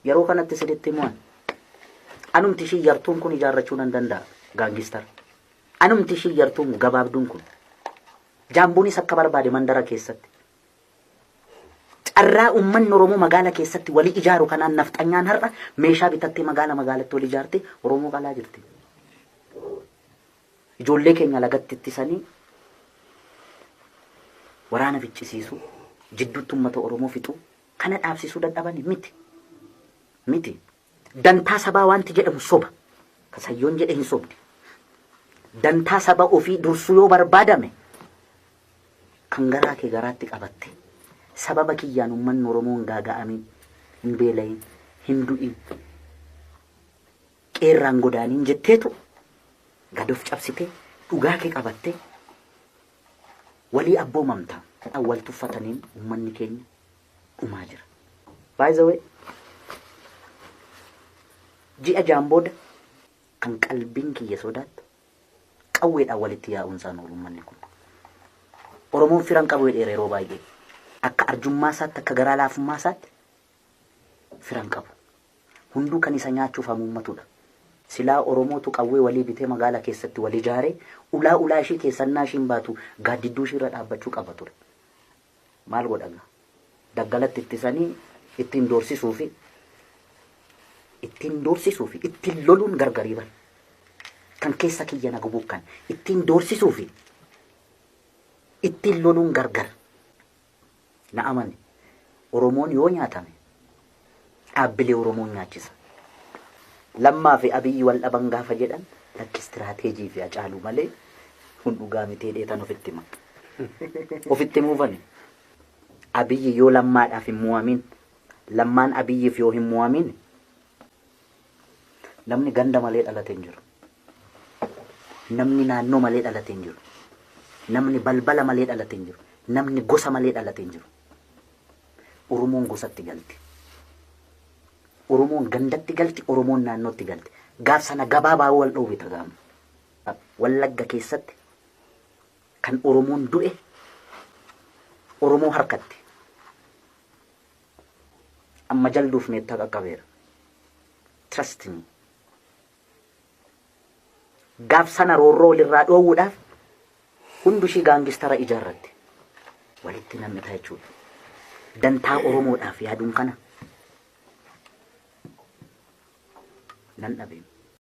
yeroo kanatti siditti mo'an anumti ishii yartuun kun ijaarrachuu nan danda'a gaangistar anumti ishii yartuun gabaabduun kun jaambuunis akka barbaade mandara keessatti carraa ummanni Oromoo magaala keessatti walii ijaaru kanaan nafxanyaan har'a meeshaa bitattee magaalatti walii ijaarte Oromoo qalaa jirti. Ijoollee keenya lagatti ittisanii waraana ficcisiisu jidduutti uummata Oromoo fixu kana dhaabsisuu dadhabani miti. Dantaa sabaa wanti jedhamu soba. Kasayyoon jedhe hin sobdi. Dantaa saba ofii dursuu yoo barbaadame kan garaa kee garaatti qabatte sababa kiyyaan ummanni Oromoo gaaga'amin hin beelayin hin du'in qeerraan godaaniin jetteetu gadof cabsite dhugaa kee qabatte walii abboomamta wal tuffataniin ummanni keenya dhumaa jira. By the way ji'a jaambooda kan qalbiin kiyya sodaattu qawweedhaan walitti yaa'uunsaan oolu ummanni kun. Oromoon firan qabu yeroo baay'ee akka arjummaa isaatti akka garaa laafummaa isaatti firan qabu. Hunduu kan isa nyaachuuf hamuummatudha. Silaa Oromootu qawwee walii bitee magaala keessatti walii ijaaree ulaa ishii keessannaa ishiin baatu gaaddidduu ishii irra dhaabbachuu qaba ture. Maal godhanga? Daggalatti ittisanii ittiin doorsisuu fi ittiin loluun gargarii bari. Kan keessa kiyya na gubuukan ittiin doorsisuu fi ittiin loluun gargar. Na amani Oromoon yoo nyaatame dhaabbilee Oromoon nyaachisa. Lammaa fi Abiyyi wal dhaban gaafa jedhan lakki istiraateejii fi Hacaaluu malee kun dhugaa mitee dheetan ofitti hima. Ofitti muufani. Abiyyi yoo lammaadhaaf hin mu'amin lammaan Abiyyiif yoo hin mu'amin namni ganda malee dhalate hin jiru. Namni naannoo malee dhalate hin jiru. Namni balbala malee dhalate hin jiru. Namni gosa malee dhalate hin jiru. Oromoon gosatti galti. Oromoon gandatti galti. Oromoon naannootti galti. Gaaf sana gabaabaa wal dhoowwe tagaamu. Wallagga keessatti kan Oromoon du'e Oromoo harkatti. Amma jalduuf meettaa qaqqabeera. Trust me. Gaaf sana roorroo walirraa dhoowwuudhaaf hundu ishii gaangistara ijaarratti. Walitti namni ta'a jechuudha. Dantaa Oromoodhaaf yaaduun kana nan dhabe.